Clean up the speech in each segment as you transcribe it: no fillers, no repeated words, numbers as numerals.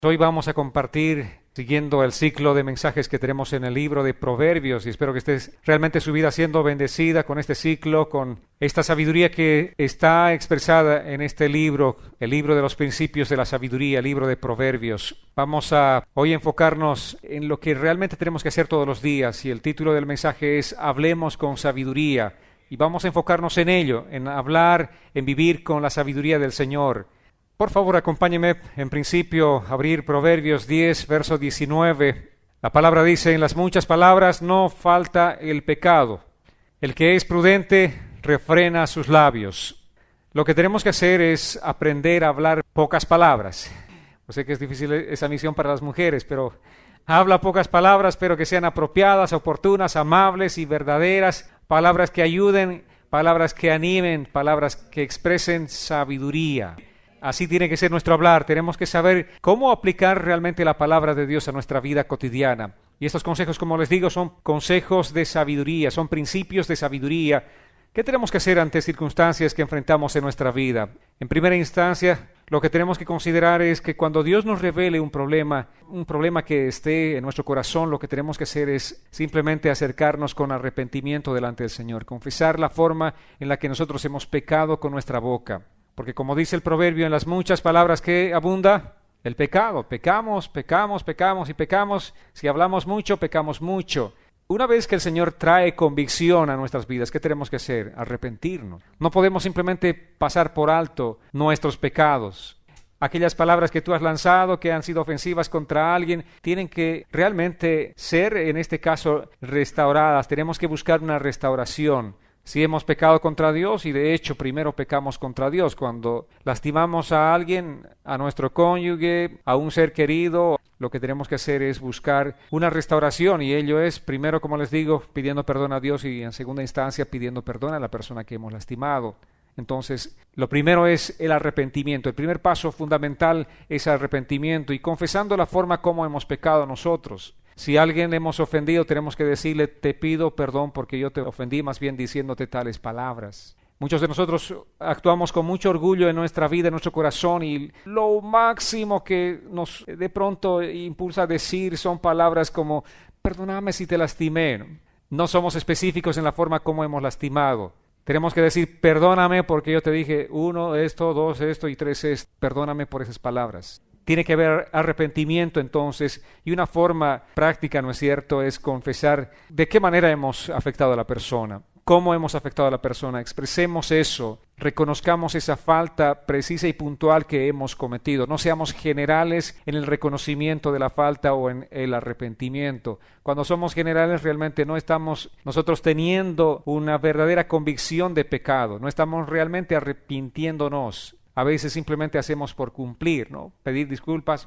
Hoy vamos a compartir, siguiendo el ciclo de mensajes que tenemos en el libro de Proverbios, y espero que estés realmente su vida siendo bendecida con este ciclo, con esta sabiduría que está expresada en este libro, el libro de los principios de la sabiduría, el libro de Proverbios. Vamos a hoy enfocarnos en lo que realmente tenemos que hacer todos los días, y el título del mensaje es Hablemos con sabiduría, y vamos a enfocarnos en ello, en hablar, en vivir con la sabiduría del Señor. Por favor, acompáñeme en principio a abrir Proverbios 10, verso 19. La palabra dice, en las muchas palabras no falta el pecado. El que es prudente refrena sus labios. Lo que tenemos que hacer es aprender a hablar pocas palabras. Yo sé que es difícil esa misión para las mujeres, pero habla pocas palabras, pero que sean apropiadas, oportunas, amables y verdaderas. Palabras que ayuden, palabras que animen, palabras que expresen sabiduría. Así tiene que ser nuestro hablar. Tenemos que saber cómo aplicar realmente la palabra de Dios a nuestra vida cotidiana. Y estos consejos, como les digo, son consejos de sabiduría, son principios de sabiduría. ¿Qué tenemos que hacer ante circunstancias que enfrentamos en nuestra vida? En primera instancia, lo que tenemos que considerar es que cuando Dios nos revele un problema que esté en nuestro corazón, lo que tenemos que hacer es simplemente acercarnos con arrepentimiento delante del Señor, confesar la forma en la que nosotros hemos pecado con nuestra boca. Porque como dice el proverbio, en las muchas palabras que abunda el pecado. Pecamos y pecamos. Si hablamos mucho, pecamos mucho. Una vez que el Señor trae convicción a nuestras vidas, ¿qué tenemos que hacer? Arrepentirnos. No podemos simplemente pasar por alto nuestros pecados. Aquellas palabras que tú has lanzado, que han sido ofensivas contra alguien, tienen que realmente ser, en este caso, restauradas. Tenemos que buscar una restauración. Si hemos pecado contra Dios, y de hecho primero pecamos contra Dios, cuando lastimamos a alguien, a nuestro cónyuge, a un ser querido, lo que tenemos que hacer es buscar una restauración, y ello es, primero, como les digo, pidiendo perdón a Dios, y en segunda instancia pidiendo perdón a la persona que hemos lastimado. Entonces, lo primero es el arrepentimiento. El primer paso fundamental es arrepentimiento y confesando la forma como hemos pecado nosotros. Si a alguien le hemos ofendido, tenemos que decirle, te pido perdón porque yo te ofendí, más bien diciéndote tales palabras. Muchos de nosotros actuamos con mucho orgullo en nuestra vida, en nuestro corazón, y lo máximo que nos de pronto impulsa a decir son palabras como, perdóname si te lastimé. No somos específicos en la forma como hemos lastimado. Tenemos que decir, perdóname porque yo te dije 1, esto, 2, esto y 3, esto. Perdóname por esas palabras. Tiene que haber arrepentimiento entonces, y una forma práctica, ¿no es cierto?, es confesar de qué manera hemos afectado a la persona, cómo hemos afectado a la persona, expresemos eso, reconozcamos esa falta precisa y puntual que hemos cometido, no seamos generales en el reconocimiento de la falta o en el arrepentimiento. Cuando somos generales realmente no estamos nosotros teniendo una verdadera convicción de pecado, no estamos realmente arrepintiéndonos. A veces simplemente hacemos por cumplir, ¿no? Pedir disculpas,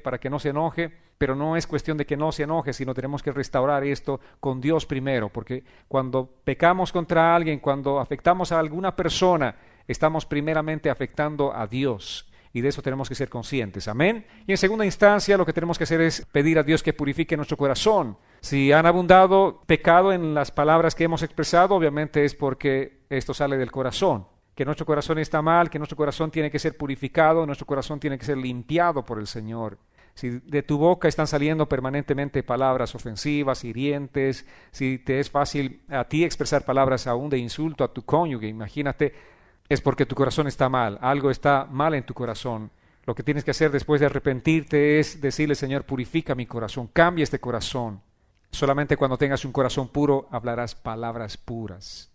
para que no se enoje, pero no es cuestión de que no se enoje, sino tenemos que restaurar esto con Dios primero, porque cuando pecamos contra alguien, cuando afectamos a alguna persona, estamos primeramente afectando a Dios, y de eso tenemos que ser conscientes, amén. Y en segunda instancia, lo que tenemos que hacer es pedir a Dios que purifique nuestro corazón. Si han abundado pecado en las palabras que hemos expresado, obviamente es porque esto sale del corazón. Que nuestro corazón está mal, que nuestro corazón tiene que ser purificado, nuestro corazón tiene que ser limpiado por el Señor. Si de tu boca están saliendo permanentemente palabras ofensivas, hirientes, si te es fácil a ti expresar palabras aún de insulto a tu cónyuge, imagínate, es porque tu corazón está mal, algo está mal en tu corazón. Lo que tienes que hacer después de arrepentirte es decirle, Señor, purifica mi corazón, cambia este corazón. Solamente cuando tengas un corazón puro hablarás palabras puras.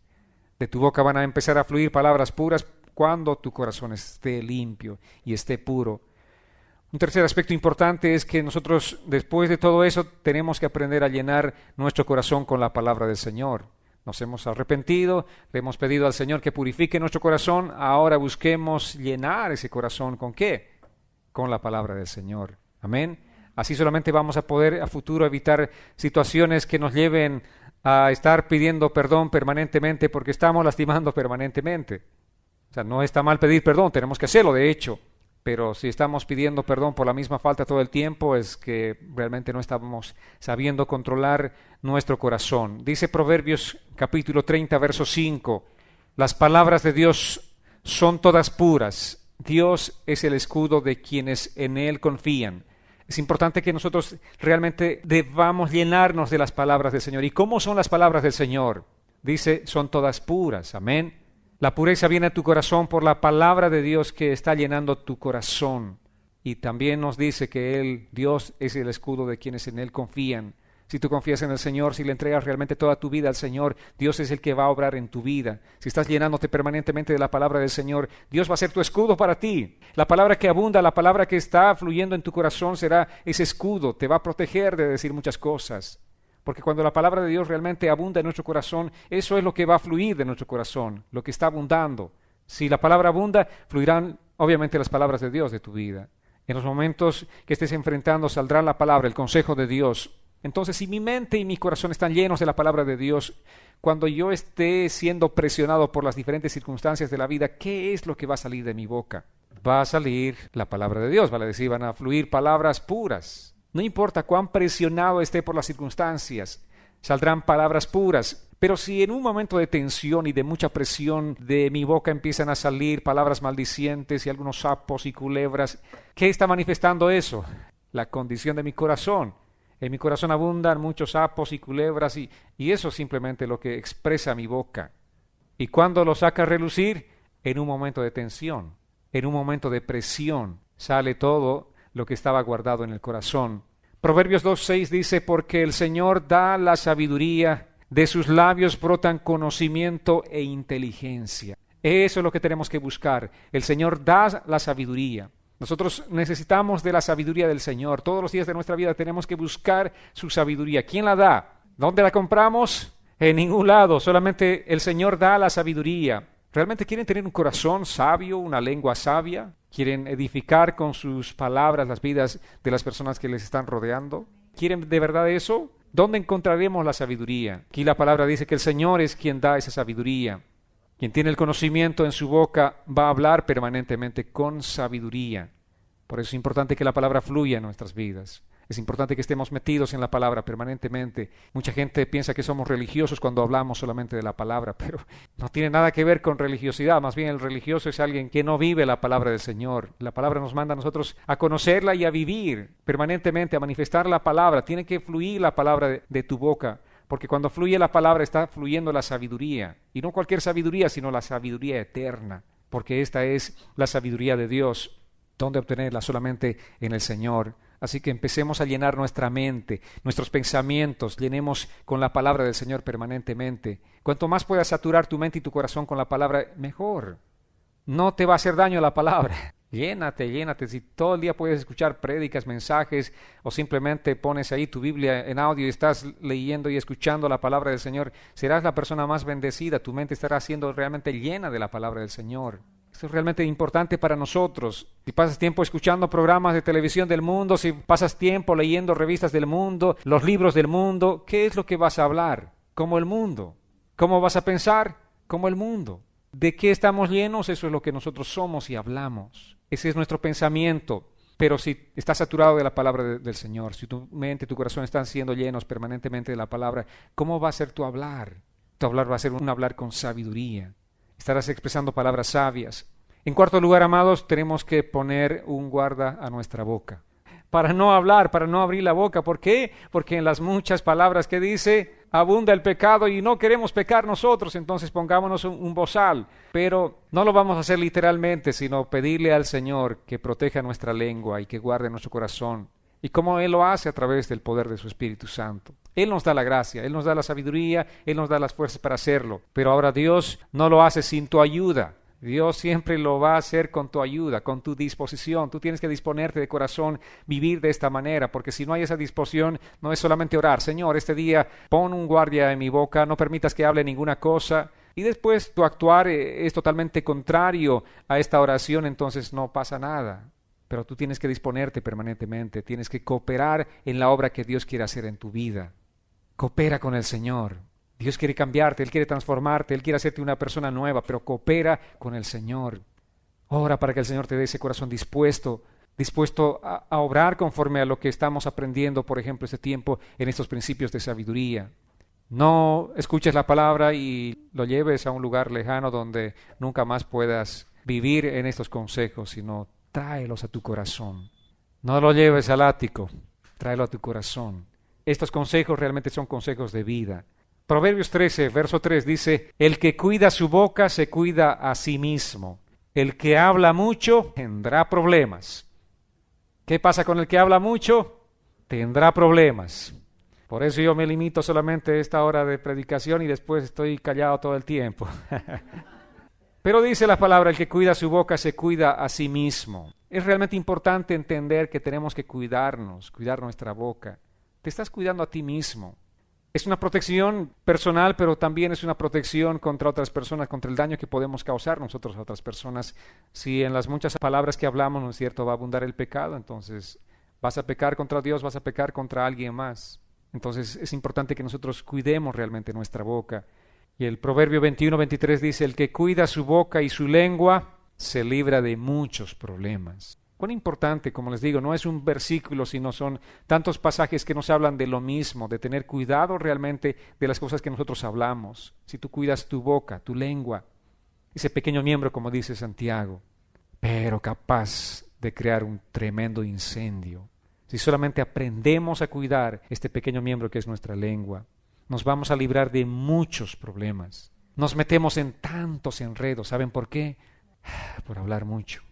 De tu boca van a empezar a fluir palabras puras cuando tu corazón esté limpio y esté puro. Un tercer aspecto importante es que nosotros, después de todo eso, tenemos que aprender a llenar nuestro corazón con la palabra del Señor. Nos hemos arrepentido, le hemos pedido al Señor que purifique nuestro corazón, ahora busquemos llenar ese corazón ¿con qué? Con la palabra del Señor. Amén. Así solamente vamos a poder a futuro evitar situaciones que nos lleven a estar pidiendo perdón permanentemente porque estamos lastimando permanentemente. O sea, no está mal pedir perdón, tenemos que hacerlo de hecho, pero si estamos pidiendo perdón por la misma falta todo el tiempo es que realmente no estamos sabiendo controlar nuestro corazón. Dice Proverbios capítulo 30, verso 5, las palabras de Dios son todas puras, Dios es el escudo de quienes en Él confían. Es importante que nosotros realmente debamos llenarnos de las palabras del Señor. ¿Y cómo son las palabras del Señor? Dice, son todas puras. Amén. La pureza viene a tu corazón por la palabra de Dios que está llenando tu corazón. Y también nos dice que Dios es el escudo de quienes en Él confían. Si tú confías en el Señor, si le entregas realmente toda tu vida al Señor, Dios es el que va a obrar en tu vida. Si estás llenándote permanentemente de la palabra del Señor, Dios va a ser tu escudo para ti. La palabra que abunda, la palabra que está fluyendo en tu corazón será ese escudo, te va a proteger de decir muchas cosas. Porque cuando la palabra de Dios realmente abunda en nuestro corazón, eso es lo que va a fluir de nuestro corazón, lo que está abundando. Si la palabra abunda, fluirán obviamente las palabras de Dios de tu vida. En los momentos que estés enfrentando saldrá la palabra, el consejo de Dios. Entonces, si mi mente y mi corazón están llenos de la palabra de Dios, cuando yo esté siendo presionado por las diferentes circunstancias de la vida, ¿qué es lo que va a salir de mi boca? Va a salir la palabra de Dios, vale decir, van a fluir palabras puras. No importa cuán presionado esté por las circunstancias, saldrán palabras puras. Pero si en un momento de tensión y de mucha presión de mi boca empiezan a salir palabras maldicientes y algunos sapos y culebras, ¿qué está manifestando eso? La condición de mi corazón. En mi corazón abundan muchos sapos y culebras y eso es simplemente lo que expresa mi boca. ¿Y cuándo lo saca a relucir? En un momento de tensión, en un momento de presión, sale todo lo que estaba guardado en el corazón. Proverbios 2:6 dice, porque el Señor da la sabiduría, de sus labios brotan conocimiento e inteligencia. Eso es lo que tenemos que buscar. El Señor da la sabiduría. Nosotros necesitamos de la sabiduría del Señor. Todos los días de nuestra vida tenemos que buscar su sabiduría. ¿Quién la da? ¿Dónde la compramos? En ningún lado. Solamente el Señor da la sabiduría. ¿Realmente quieren tener un corazón sabio, una lengua sabia? ¿Quieren edificar con sus palabras las vidas de las personas que les están rodeando? ¿Quieren de verdad eso? ¿Dónde encontraremos la sabiduría? Aquí la palabra dice que el Señor es quien da esa sabiduría. Quien tiene el conocimiento en su boca va a hablar permanentemente con sabiduría. Por eso es importante que la palabra fluya en nuestras vidas. Es importante que estemos metidos en la palabra permanentemente. Mucha gente piensa que somos religiosos cuando hablamos solamente de la palabra, pero no tiene nada que ver con religiosidad. Más bien el religioso es alguien que no vive la palabra del Señor. La palabra nos manda a nosotros a conocerla y a vivir permanentemente, a manifestar la palabra. Tiene que fluir la palabra de tu boca. Porque cuando fluye la palabra está fluyendo la sabiduría. Y no cualquier sabiduría, sino la sabiduría eterna. Porque esta es la sabiduría de Dios. ¿Dónde obtenerla? Solamente en el Señor. Así que empecemos a llenar nuestra mente, nuestros pensamientos, llenemos con la palabra del Señor permanentemente. Cuanto más puedas saturar tu mente y tu corazón con la palabra, mejor. No te va a hacer daño la palabra. Llénate, llénate. Si todo el día puedes escuchar prédicas, mensajes, o simplemente pones ahí tu Biblia en audio y estás leyendo y escuchando la palabra del Señor, serás la persona más bendecida. Tu mente estará siendo realmente llena de la palabra del Señor. Esto es realmente importante para nosotros. Si pasas tiempo escuchando programas de televisión del mundo, si pasas tiempo leyendo revistas del mundo, los libros del mundo, ¿qué es lo que vas a hablar? Como el mundo. ¿Cómo vas a pensar? Como el mundo. ¿De qué estamos llenos? Eso es lo que nosotros somos y hablamos. Ese es nuestro pensamiento. Pero si estás saturado de la palabra del Señor, si tu mente y tu corazón están siendo llenos permanentemente de la palabra, ¿cómo va a ser tu hablar? Tu hablar va a ser un hablar con sabiduría. Estarás expresando palabras sabias. En cuarto lugar, amados, tenemos que poner un guarda a nuestra boca. Para no hablar, para no abrir la boca. ¿Por qué? Porque en las muchas palabras que dice, abunda el pecado y no queremos pecar nosotros, entonces pongámonos un bozal. Pero no lo vamos a hacer literalmente, sino pedirle al Señor que proteja nuestra lengua y que guarde nuestro corazón. Y como Él lo hace a través del poder de su Espíritu Santo. Él nos da la gracia, Él nos da la sabiduría, Él nos da las fuerzas para hacerlo. Pero ahora Dios no lo hace sin tu ayuda. Dios siempre lo va a hacer con tu ayuda, con tu disposición. Tú tienes que disponerte de corazón, vivir de esta manera, porque si no hay esa disposición, no es solamente orar. Señor, este día pon un guardia en mi boca, no permitas que hable ninguna cosa. Y después tu actuar es totalmente contrario a esta oración, entonces no pasa nada. Pero tú tienes que disponerte permanentemente, tienes que cooperar en la obra que Dios quiere hacer en tu vida. Coopera con el Señor. Dios quiere cambiarte, Él quiere transformarte, Él quiere hacerte una persona nueva, pero coopera con el Señor. Ora para que el Señor te dé ese corazón dispuesto a obrar conforme a lo que estamos aprendiendo, por ejemplo, este tiempo en estos principios de sabiduría. No escuches la palabra y lo lleves a un lugar lejano donde nunca más puedas vivir en estos consejos, sino tráelos a tu corazón. No lo lleves al ático, tráelo a tu corazón. Estos consejos realmente son consejos de vida. Proverbios 13, verso 3 dice, el que cuida su boca se cuida a sí mismo. El que habla mucho tendrá problemas. ¿Qué pasa con el que habla mucho? Tendrá problemas. Por eso yo me limito solamente a esta hora de predicación y después estoy callado todo el tiempo. Pero dice la palabra, el que cuida su boca se cuida a sí mismo. Es realmente importante entender que tenemos que cuidarnos, cuidar nuestra boca. Te estás cuidando a ti mismo. Es una protección personal, pero también es una protección contra otras personas, contra el daño que podemos causar nosotros a otras personas. Si en las muchas palabras que hablamos, ¿no es cierto?, va a abundar el pecado, entonces vas a pecar contra Dios, vas a pecar contra alguien más. Entonces es importante que nosotros cuidemos realmente nuestra boca. Y el Proverbio 21-23 dice, el que cuida su boca y su lengua se libra de muchos problemas. Cuán importante, como les digo, no es un versículo, sino son tantos pasajes que nos hablan de lo mismo, de tener cuidado realmente de las cosas que nosotros hablamos. Si tú cuidas tu boca, tu lengua, ese pequeño miembro, como dice Santiago, pero capaz de crear un tremendo incendio. Si solamente aprendemos a cuidar este pequeño miembro que es nuestra lengua, nos vamos a librar de muchos problemas. Nos metemos en tantos enredos. ¿Saben por qué? Por hablar mucho.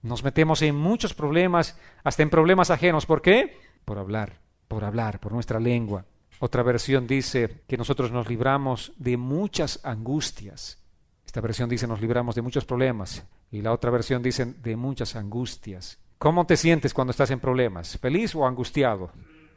Nos metemos en muchos problemas, hasta en problemas ajenos. ¿Por qué? Por hablar, por nuestra lengua. Otra versión dice que nosotros nos libramos de muchas angustias. Esta versión dice nos libramos de muchos problemas. Y la otra versión dice de muchas angustias. ¿Cómo te sientes cuando estás en problemas? ¿Feliz o angustiado?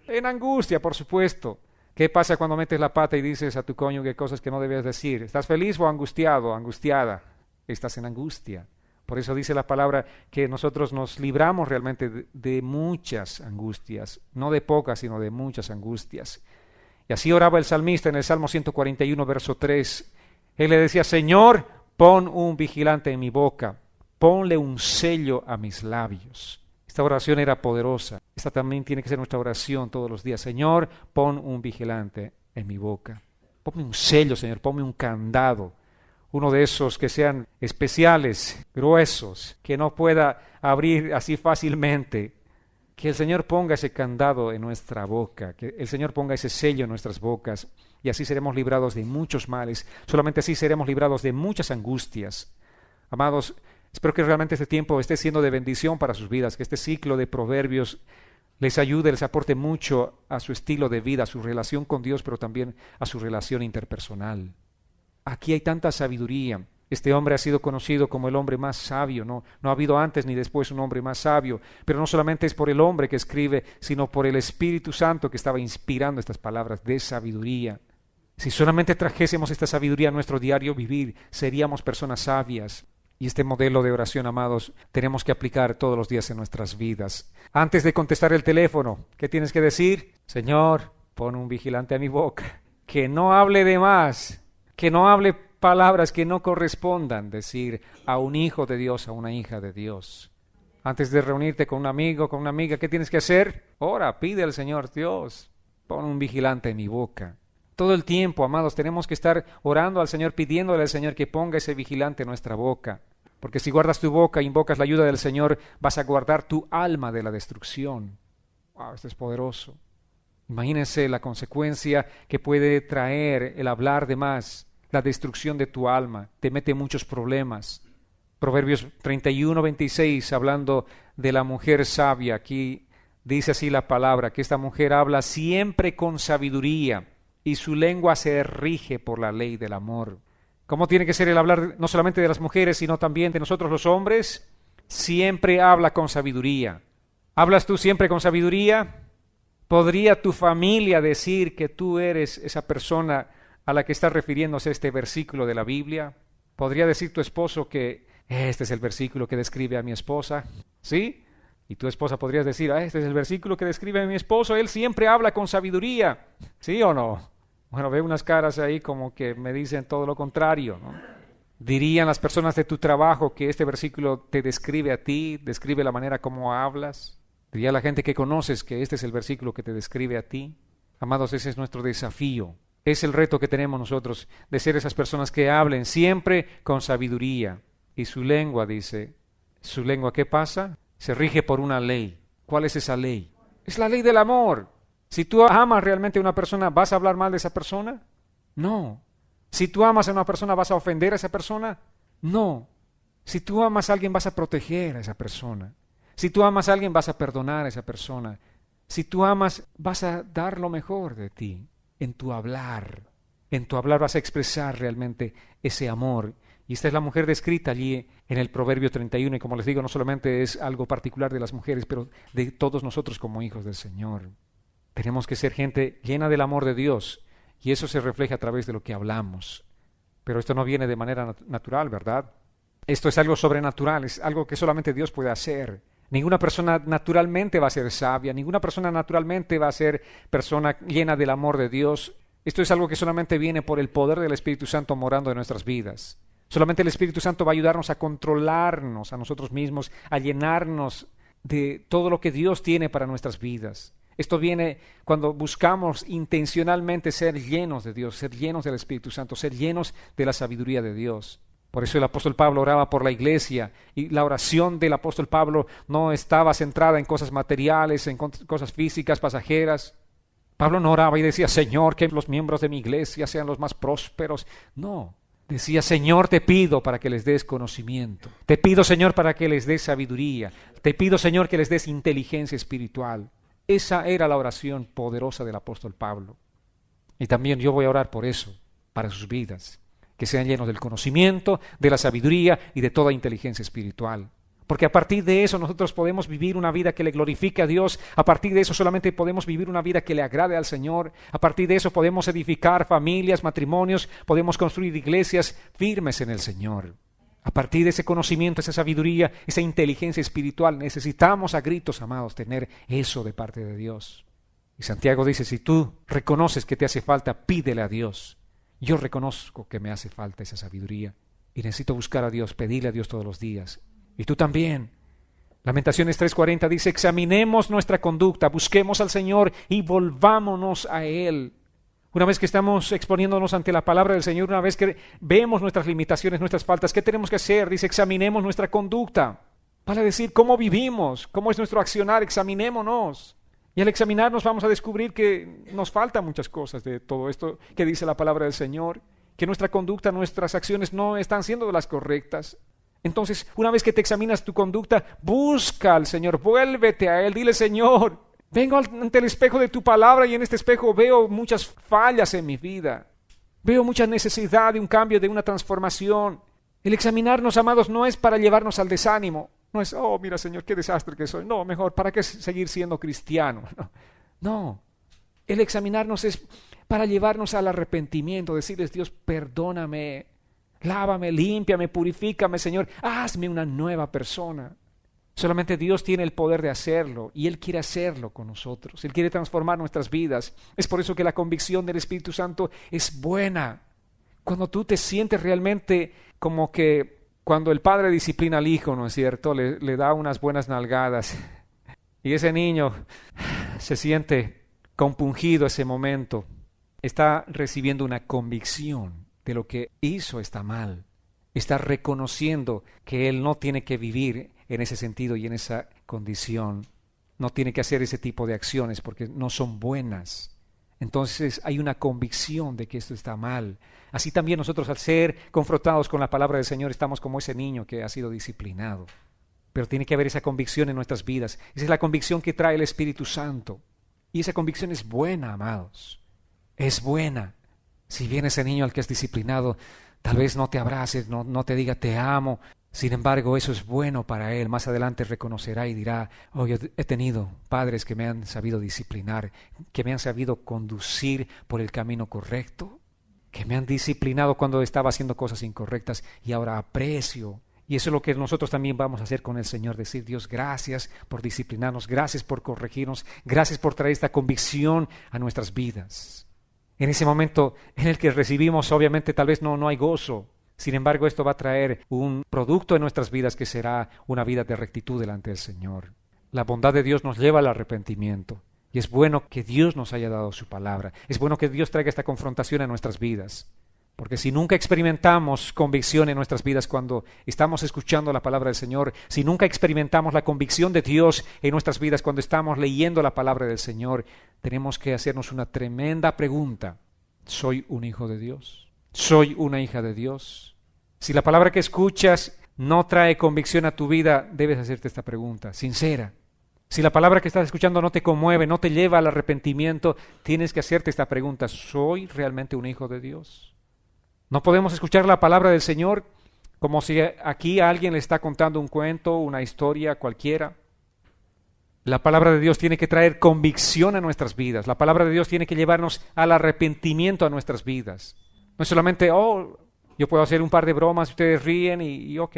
En angustia, por supuesto. ¿Qué pasa cuando metes la pata y dices a tu cónyuge cosas que no debías decir? ¿Estás feliz o angustiado, angustiada? Estás en angustia. Por eso dice la palabra que nosotros nos libramos realmente de muchas angustias, no de pocas, sino de muchas angustias. Y así oraba el salmista en el Salmo 141, verso 3. Él le decía, Señor, pon un vigilante en mi boca, ponle un sello a mis labios. Esta oración era poderosa. Esta también tiene que ser nuestra oración todos los días. Señor, pon un vigilante en mi boca. Ponme un sello, Señor, ponme un candado. Uno de esos que sean especiales, gruesos, que no pueda abrir así fácilmente. Que el Señor ponga ese candado en nuestra boca, que el Señor ponga ese sello en nuestras bocas, y así seremos librados de muchos males. Solamente así seremos librados de muchas angustias. Amados, espero que realmente este tiempo esté siendo de bendición para sus vidas, que este ciclo de proverbios les ayude, les aporte mucho a su estilo de vida, a su relación con Dios, pero también a su relación interpersonal. Aquí hay tanta sabiduría. Este hombre ha sido conocido como el hombre más sabio. No ha habido antes ni después un hombre más sabio. Pero no solamente es por el hombre que escribe, sino por el Espíritu Santo que estaba inspirando estas palabras de sabiduría. Si solamente trajésemos esta sabiduría a nuestro diario vivir, seríamos personas sabias. Y este modelo de oración, amados, tenemos que aplicar todos los días en nuestras vidas. Antes de contestar el teléfono, ¿qué tienes que decir? Señor, pon un vigilante a mi boca, que no hable de más, que no hable palabras que no correspondan decir a un hijo de Dios, a una hija de Dios. Antes de reunirte con un amigo, con una amiga, ¿qué tienes que hacer? Ora, pide al Señor, Dios, pon un vigilante en mi boca. Todo el tiempo, amados, tenemos que estar orando al Señor, pidiéndole al Señor que ponga ese vigilante en nuestra boca. Porque si guardas tu boca e invocas la ayuda del Señor, vas a guardar tu alma de la destrucción. Wow, esto es poderoso. Imagínense la consecuencia que puede traer el hablar de más, la destrucción de tu alma. Te mete muchos problemas. Proverbios 31-26, hablando de la mujer sabia, aquí dice así la palabra, que esta mujer habla siempre con sabiduría y su lengua se rige por la ley del amor. ¿Cómo tiene que ser el hablar no solamente de las mujeres, sino también de nosotros los hombres? Siempre habla con sabiduría. ¿Hablas tú siempre con sabiduría? ¿Podría tu familia decir que tú eres esa persona a la que está refiriéndose este versículo de la Biblia? ¿Podría decir tu esposo que este es el versículo que describe a mi esposa? ¿Sí? Y tu esposa podrías decir, este es el versículo que describe a mi esposo, él siempre habla con sabiduría. ¿Sí o no? Bueno, veo unas caras ahí como que me dicen todo lo contrario, ¿no? ¿Dirían las personas de tu trabajo que este versículo te describe a ti, describe la manera como hablas? ¿Diría la gente que conoces que este es el versículo que te describe a ti? Amados, ese es nuestro desafío. Es el reto que tenemos nosotros de ser esas personas que hablen siempre con sabiduría. Y su lengua, dice, ¿su lengua qué pasa? Se rige por una ley. ¿Cuál es esa ley? Es la ley del amor. Si tú amas realmente a una persona, ¿vas a hablar mal de esa persona? No. Si tú amas a una persona, ¿vas a ofender a esa persona? No. Si tú amas a alguien, vas a proteger a esa persona. Si tú amas a alguien, vas a perdonar a esa persona. Si tú amas, vas a dar lo mejor de ti en tu hablar. En tu hablar vas a expresar realmente ese amor. Y esta es la mujer descrita allí en el Proverbio 31. Y como les digo, no solamente es algo particular de las mujeres, pero de todos nosotros como hijos del Señor. Tenemos que ser gente llena del amor de Dios. Y eso se refleja a través de lo que hablamos. Pero esto no viene de manera natural, ¿verdad? Esto es algo sobrenatural, es algo que solamente Dios puede hacer. Ninguna persona naturalmente va a ser sabia, ninguna persona naturalmente va a ser persona llena del amor de Dios. Esto es algo que solamente viene por el poder del Espíritu Santo morando en nuestras vidas. Solamente el Espíritu Santo va a ayudarnos a controlarnos a nosotros mismos, a llenarnos de todo lo que Dios tiene para nuestras vidas. Esto viene cuando buscamos intencionalmente ser llenos de Dios, ser llenos del Espíritu Santo, ser llenos de la sabiduría de Dios. Por eso el apóstol Pablo oraba por la iglesia, y la oración del apóstol Pablo no estaba centrada en cosas materiales, en cosas físicas, pasajeras. Pablo no oraba y decía, Señor, que los miembros de mi iglesia sean los más prósperos. No, decía, Señor, te pido para que les des conocimiento. Te pido, Señor, para que les des sabiduría. Te pido, Señor, que les des inteligencia espiritual. Esa era la oración poderosa del apóstol Pablo. Y también yo voy a orar por eso, para sus vidas, que sean llenos del conocimiento, de la sabiduría y de toda inteligencia espiritual. Porque a partir de eso nosotros podemos vivir una vida que le glorifique a Dios, a partir de eso solamente podemos vivir una vida que le agrade al Señor, a partir de eso podemos edificar familias, matrimonios, podemos construir iglesias firmes en el Señor. A partir de ese conocimiento, esa sabiduría, esa inteligencia espiritual, necesitamos a gritos, amados, tener eso de parte de Dios. Y Santiago dice, si tú reconoces que te hace falta, pídele a Dios. Yo reconozco que me hace falta esa sabiduría y necesito buscar a Dios, pedirle a Dios todos los días. Y tú también. Lamentaciones 3:40 dice, examinemos nuestra conducta, busquemos al Señor y volvámonos a Él. Una vez que estamos exponiéndonos ante la palabra del Señor, una vez que vemos nuestras limitaciones, nuestras faltas, ¿qué tenemos que hacer? Dice, examinemos nuestra conducta. Para decir cómo vivimos, cómo es nuestro accionar, examinémonos. Y al examinarnos vamos a descubrir que nos faltan muchas cosas de todo esto que dice la palabra del Señor, que nuestra conducta, nuestras acciones no están siendo las correctas. Entonces, una vez que te examinas tu conducta, busca al Señor, vuélvete a Él, dile, Señor, vengo ante el espejo de tu palabra y en este espejo veo muchas fallas en mi vida. Veo mucha necesidad de un cambio, de una transformación. El examinarnos, amados, no es para llevarnos al desánimo. No es, oh, mira, Señor, qué desastre que soy. No, mejor, ¿para qué seguir siendo cristiano? No. El examinarnos es para llevarnos al arrepentimiento, decirles, Dios, perdóname, lávame, límpiame, purifícame, Señor, hazme una nueva persona. Solamente Dios tiene el poder de hacerlo y Él quiere hacerlo con nosotros. Él quiere transformar nuestras vidas. Es por eso que la convicción del Espíritu Santo es buena. Cuando tú te sientes realmente como que cuando el padre disciplina al hijo, ¿no es cierto? Le da unas buenas nalgadas y ese niño se siente compungido ese momento. Está recibiendo una convicción de lo que hizo está mal. Está reconociendo que él no tiene que vivir en ese sentido y en esa condición. No tiene que hacer ese tipo de acciones porque no son buenas. Entonces hay una convicción de que esto está mal. Así también nosotros al ser confrontados con la palabra del Señor estamos como ese niño que ha sido disciplinado. Pero tiene que haber esa convicción en nuestras vidas. Esa es la convicción que trae el Espíritu Santo. Y esa convicción es buena, amados. Es buena. Si viene ese niño al que has disciplinado, tal vez no te abrace, no te diga te amo. Sin embargo, eso es bueno para él. Más adelante reconocerá y dirá, oh, yo he tenido padres que me han sabido disciplinar, que me han sabido conducir por el camino correcto, que me han disciplinado cuando estaba haciendo cosas incorrectas y ahora aprecio. Y eso es lo que nosotros también vamos a hacer con el Señor, decir, Dios, gracias por disciplinarnos, gracias por corregirnos, gracias por traer esta convicción a nuestras vidas. En ese momento en el que recibimos, obviamente tal vez no hay gozo. Sin embargo, esto va a traer un producto en nuestras vidas que será una vida de rectitud delante del Señor. La bondad de Dios nos lleva al arrepentimiento. Y es bueno que Dios nos haya dado su palabra. Es bueno que Dios traiga esta confrontación a nuestras vidas. Porque si nunca experimentamos convicción en nuestras vidas cuando estamos escuchando la palabra del Señor, si nunca experimentamos la convicción de Dios en nuestras vidas cuando estamos leyendo la palabra del Señor, tenemos que hacernos una tremenda pregunta. ¿Soy un hijo de Dios? ¿Soy una hija de Dios? Si la palabra que escuchas no trae convicción a tu vida, debes hacerte esta pregunta, sincera. Si la palabra que estás escuchando no te conmueve, no te lleva al arrepentimiento, tienes que hacerte esta pregunta, ¿soy realmente un hijo de Dios? No podemos escuchar la palabra del Señor como si aquí alguien le está contando un cuento, una historia cualquiera. La palabra de Dios tiene que traer convicción a nuestras vidas. La palabra de Dios tiene que llevarnos al arrepentimiento a nuestras vidas. No es solamente, yo puedo hacer un par de bromas, ustedes ríen y ok,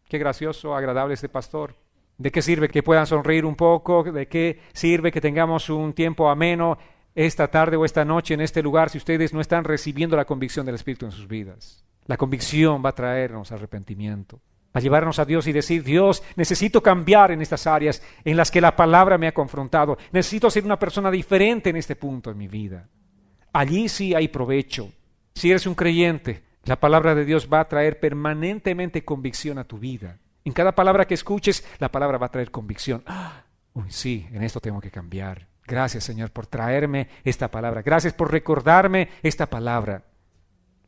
qué gracioso, agradable este pastor. ¿De qué sirve que puedan sonreír un poco? ¿De qué sirve que tengamos un tiempo ameno esta tarde o esta noche en este lugar si ustedes no están recibiendo la convicción del Espíritu en sus vidas? La convicción va a traernos arrepentimiento, a llevarnos a Dios y decir, Dios, necesito cambiar en estas áreas en las que la palabra me ha confrontado. Necesito ser una persona diferente en este punto en mi vida. Allí sí hay provecho. Si eres un creyente, la palabra de Dios va a traer permanentemente convicción a tu vida. En cada palabra que escuches, la palabra va a traer convicción. Sí, en esto tengo que cambiar. Gracias, Señor, por traerme esta palabra. Gracias por recordarme esta palabra.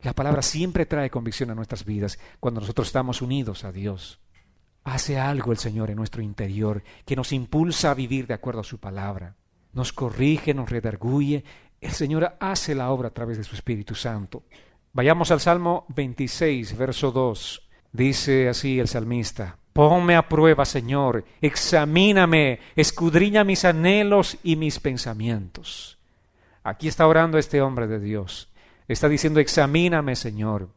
La palabra siempre trae convicción a nuestras vidas cuando nosotros estamos unidos a Dios. Hace algo el Señor en nuestro interior que nos impulsa a vivir de acuerdo a su palabra. Nos corrige, nos redarguye. El Señor hace la obra a través de su Espíritu Santo. Vayamos al Salmo 26, verso 2. Dice así el salmista, ponme a prueba, Señor, examíname, escudriña mis anhelos y mis pensamientos. Aquí está orando este hombre de Dios. Está diciendo, examíname, Señor.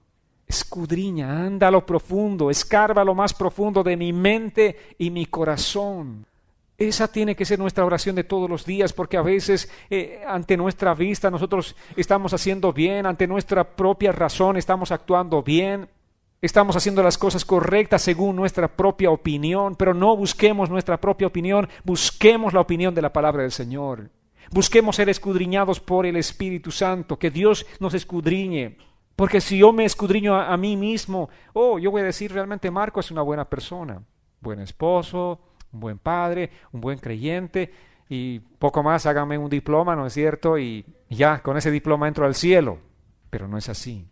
Escudriña, anda a lo profundo, escarba lo más profundo de mi mente y mi corazón. Esa tiene que ser nuestra oración de todos los días, porque a veces ante nuestra vista nosotros estamos haciendo bien, ante nuestra propia razón estamos actuando bien. Estamos haciendo las cosas correctas según nuestra propia opinión, pero no busquemos nuestra propia opinión, busquemos la opinión de la palabra del Señor. Busquemos ser escudriñados por el Espíritu Santo, que Dios nos escudriñe. Porque si yo me escudriño a mí mismo, yo voy a decir realmente Marco es una buena persona, buen esposo, un buen padre, un buen creyente, y poco más, háganme un diploma, ¿no es cierto? Y ya, con ese diploma entro al cielo. Pero no es así.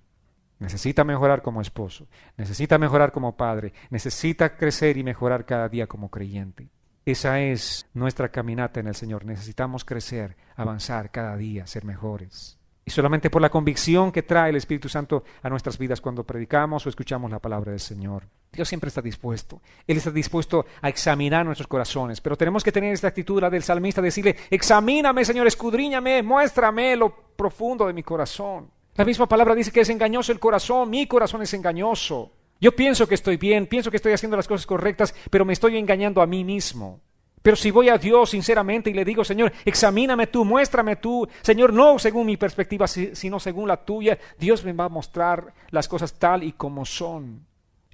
Necesita mejorar como esposo, necesita mejorar como padre, necesita crecer y mejorar cada día como creyente. Esa es nuestra caminata en el Señor. Necesitamos crecer, avanzar cada día, ser mejores. Y solamente por la convicción que trae el Espíritu Santo a nuestras vidas cuando predicamos o escuchamos la palabra del Señor. Dios siempre está dispuesto. Él está dispuesto a examinar nuestros corazones. Pero tenemos que tener esta actitud, la del salmista, decirle, examíname, Señor, escudriñame, muéstrame lo profundo de mi corazón. La misma palabra dice que es engañoso el corazón, mi corazón es engañoso. Yo pienso que estoy bien, pienso que estoy haciendo las cosas correctas, pero me estoy engañando a mí mismo. Pero si voy a Dios sinceramente y le digo, Señor, examíname tú, muéstrame tú, Señor, no según mi perspectiva, sino según la tuya, Dios me va a mostrar las cosas tal y como son.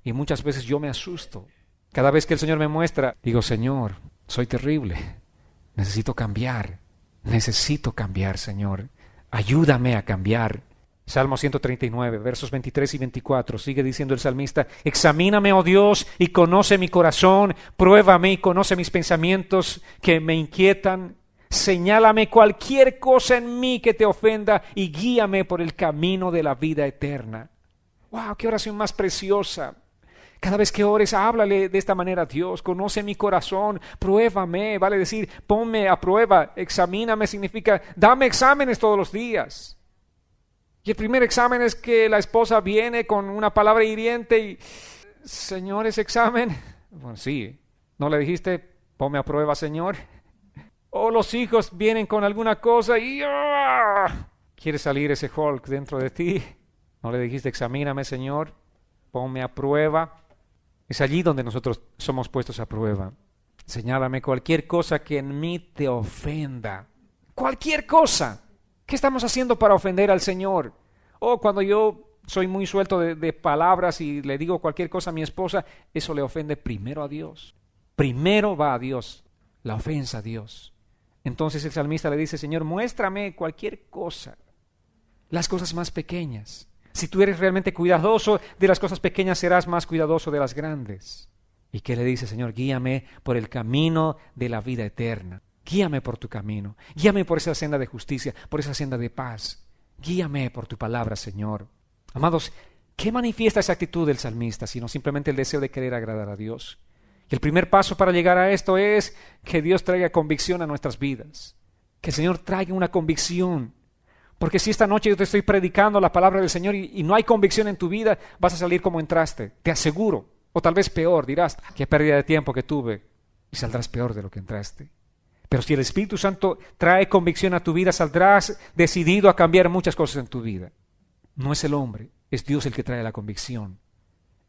Y muchas veces yo me asusto. Cada vez que el Señor me muestra, digo, Señor, soy terrible, necesito cambiar, Señor, ayúdame a cambiar. Salmo 139, versos 23 y 24, sigue diciendo el salmista, examíname, oh Dios, y conoce mi corazón, pruébame y conoce mis pensamientos que me inquietan, señálame cualquier cosa en mí que te ofenda y guíame por el camino de la vida eterna. ¡Wow! ¡Qué oración más preciosa! Cada vez que ores, háblale de esta manera a Dios, conoce mi corazón, pruébame, vale decir, ponme a prueba, examíname significa, dame exámenes todos los días. Y el primer examen es que la esposa viene con una palabra hiriente y, Señor, ese examen, bueno, sí, ¿no le dijiste, ponme a prueba, Señor? O los hijos vienen con alguna cosa y quiere salir ese Hulk dentro de ti. ¿No le dijiste, examíname, Señor, ponme a prueba? Es allí donde nosotros somos puestos a prueba. Señálame cualquier cosa que en mí te ofenda. Cualquier cosa. ¿Qué estamos haciendo para ofender al Señor? Cuando yo soy muy suelto de palabras y le digo cualquier cosa a mi esposa, eso le ofende primero a Dios. Primero va a Dios, la ofensa a Dios. Entonces el salmista le dice, Señor, muéstrame cualquier cosa, las cosas más pequeñas. Si tú eres realmente cuidadoso de las cosas pequeñas, serás más cuidadoso de las grandes. ¿Y qué le dice, Señor? Guíame por el camino de la vida eterna. Guíame por tu camino. Guíame por esa senda de justicia, por esa senda de paz. Guíame por tu palabra, Señor. Amados, ¿qué manifiesta esa actitud del salmista, sino simplemente el deseo de querer agradar a Dios? Y el primer paso para llegar a esto es que Dios traiga convicción a nuestras vidas. Que el Señor traiga una convicción. Porque si esta noche yo te estoy predicando la palabra del Señor y no hay convicción en tu vida, vas a salir como entraste, te aseguro. O tal vez peor, dirás, qué pérdida de tiempo que tuve. Y saldrás peor de lo que entraste. Pero si el Espíritu Santo trae convicción a tu vida, saldrás decidido a cambiar muchas cosas en tu vida. No es el hombre, es Dios el que trae la convicción.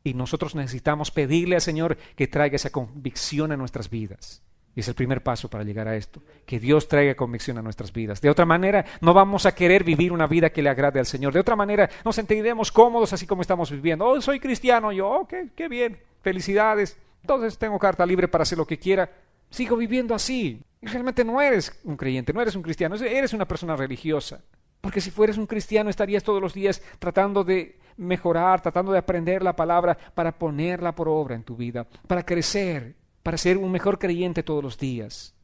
Y nosotros necesitamos pedirle al Señor que traiga esa convicción a nuestras vidas. Y es el primer paso para llegar a esto, que Dios traiga convicción a nuestras vidas. De otra manera, no vamos a querer vivir una vida que le agrade al Señor. De otra manera, nos sentiremos cómodos así como estamos viviendo. Oh, soy cristiano, yo, qué bien, felicidades. Entonces tengo carta libre para hacer lo que quiera. Sigo viviendo así. Y realmente no eres un creyente, no eres un cristiano, eres una persona religiosa. Porque si fueras un cristiano estarías todos los días tratando de mejorar, tratando de aprender la palabra para ponerla por obra en tu vida, para crecer, para ser un mejor creyente todos los días.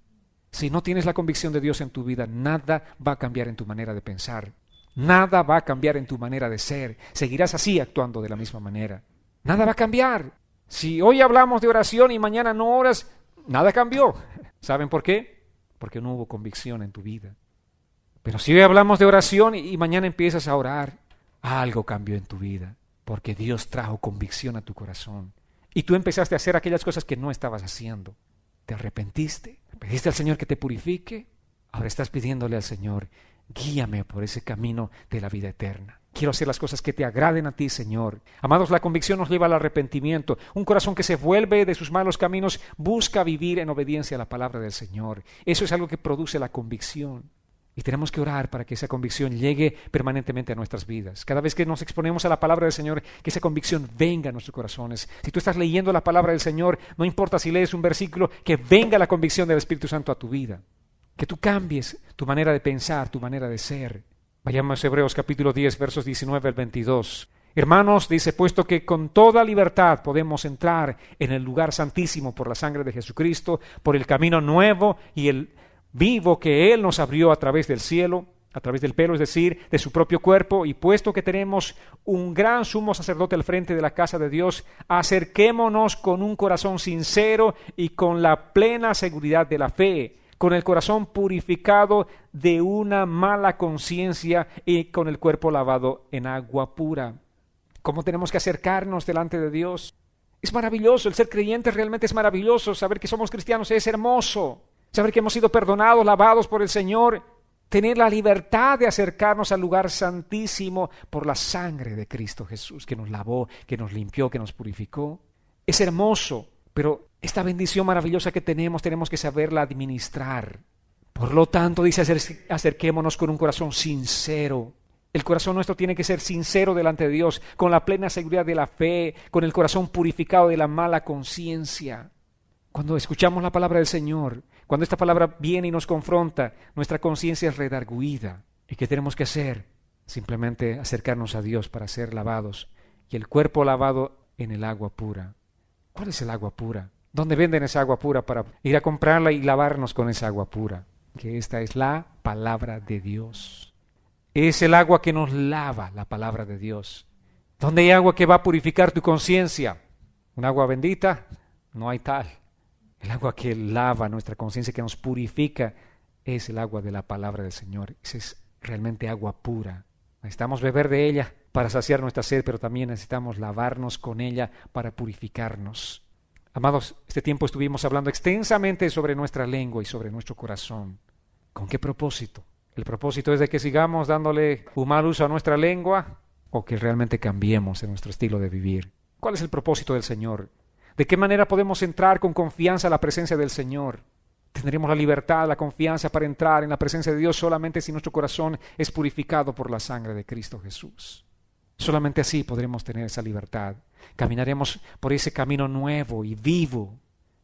Si no tienes la convicción de Dios en tu vida, nada va a cambiar en tu manera de pensar. Nada va a cambiar en tu manera de ser. Seguirás así actuando de la misma manera. Nada va a cambiar. Si hoy hablamos de oración y mañana no oras, nada cambió. ¿Saben por qué? Porque no hubo convicción en tu vida. Pero si hoy hablamos de oración y mañana empiezas a orar, algo cambió en tu vida, porque Dios trajo convicción a tu corazón. Y tú empezaste a hacer aquellas cosas que no estabas haciendo. Te arrepentiste, pediste al Señor que te purifique. Ahora estás pidiéndole al Señor, guíame por ese camino de la vida eterna. Quiero hacer las cosas que te agraden a ti, Señor. Amados, la convicción nos lleva al arrepentimiento. Un corazón que se vuelve de sus malos caminos busca vivir en obediencia a la palabra del Señor. Eso es algo que produce la convicción. Y tenemos que orar para que esa convicción llegue permanentemente a nuestras vidas. Cada vez que nos exponemos a la palabra del Señor, que esa convicción venga a nuestros corazones. Si tú estás leyendo la palabra del Señor, no importa si lees un versículo, que venga la convicción del Espíritu Santo a tu vida. Que tú cambies tu manera de pensar, tu manera de ser. Vayamos a Hebreos capítulo 10, versos 19 al 22. Hermanos, dice, puesto que con toda libertad podemos entrar en el lugar santísimo por la sangre de Jesucristo, por el camino nuevo y el vivo que Él nos abrió a través del cielo, a través del pelo, es decir, de su propio cuerpo, y puesto que tenemos un gran sumo sacerdote al frente de la casa de Dios, acerquémonos con un corazón sincero y con la plena seguridad de la fe, con el corazón purificado de una mala conciencia y con el cuerpo lavado en agua pura. ¿Cómo tenemos que acercarnos delante de Dios? Es maravilloso, el ser creyente realmente es maravilloso, saber que somos cristianos es hermoso. Saber que hemos sido perdonados, lavados por el Señor, tener la libertad de acercarnos al lugar santísimo por la sangre de Cristo Jesús, que nos lavó, que nos limpió, que nos purificó. Es hermoso, pero esta bendición maravillosa que tenemos que saberla administrar. Por lo tanto, dice, acerquémonos con un corazón sincero. El corazón nuestro tiene que ser sincero delante de Dios, con la plena seguridad de la fe, con el corazón purificado de la mala conciencia. Cuando escuchamos la palabra del Señor, cuando esta palabra viene y nos confronta, nuestra conciencia es redarguida. ¿Y qué tenemos que hacer? Simplemente acercarnos a Dios para ser lavados y el cuerpo lavado en el agua pura. ¿Cuál es el agua pura? ¿Dónde venden esa agua pura para ir a comprarla y lavarnos con esa agua pura? Que esta es la palabra de Dios. Es el agua que nos lava, la palabra de Dios. ¿Dónde hay agua que va a purificar tu conciencia? ¿Un agua bendita? No hay tal. El agua que lava nuestra conciencia, que nos purifica, es el agua de la palabra del Señor. Esa es realmente agua pura. Necesitamos beber de ella para saciar nuestra sed, pero también necesitamos lavarnos con ella para purificarnos. Amados, este tiempo estuvimos hablando extensamente sobre nuestra lengua y sobre nuestro corazón. ¿Con qué propósito? ¿El propósito es de que sigamos dándole un mal uso a nuestra lengua o que realmente cambiemos en nuestro estilo de vivir? ¿Cuál es el propósito del Señor? ¿De qué manera podemos entrar con confianza a la presencia del Señor? Tendremos la libertad, la confianza para entrar en la presencia de Dios solamente si nuestro corazón es purificado por la sangre de Cristo Jesús. Solamente así podremos tener esa libertad. Caminaremos por ese camino nuevo y vivo.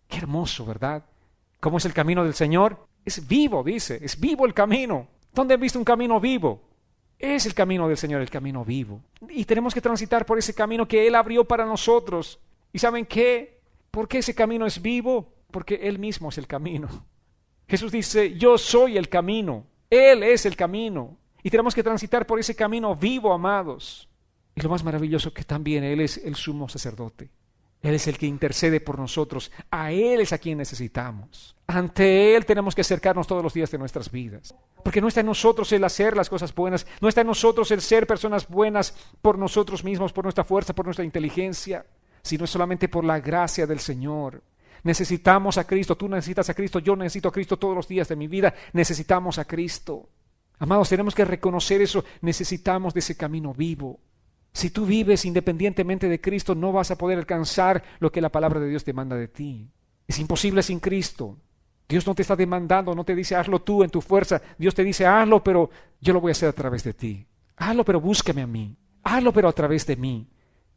Qué hermoso, ¿verdad? ¿Cómo es el camino del Señor? Es vivo, dice, es vivo el camino. ¿Dónde has visto un camino vivo? Es el camino del Señor, el camino vivo. Y tenemos que transitar por ese camino que Él abrió para nosotros. ¿Y saben qué? ¿Por qué ese camino es vivo? Porque Él mismo es el camino. Jesús dice, yo soy el camino. Él es el camino. Y tenemos que transitar por ese camino vivo, amados. Y lo más maravilloso que también Él es el sumo sacerdote. Él es el que intercede por nosotros. A Él es a quien necesitamos. Ante Él tenemos que acercarnos todos los días de nuestras vidas. Porque no está en nosotros el hacer las cosas buenas. No está en nosotros el ser personas buenas por nosotros mismos, por nuestra fuerza, por nuestra inteligencia, sino es solamente por la gracia del Señor. Necesitamos a Cristo. Tú necesitas a Cristo. Yo necesito a Cristo todos los días de mi vida. Necesitamos a Cristo. Amados, tenemos que reconocer eso. Necesitamos de ese camino vivo. Si tú vives independientemente de Cristo, no vas a poder alcanzar lo que la palabra de Dios demanda de ti. Es imposible sin Cristo. Dios no te está demandando, no te dice hazlo tú en tu fuerza. Dios te dice hazlo, pero yo lo voy a hacer a través de ti. Hazlo, pero búscame a mí. Hazlo, pero a través de mí.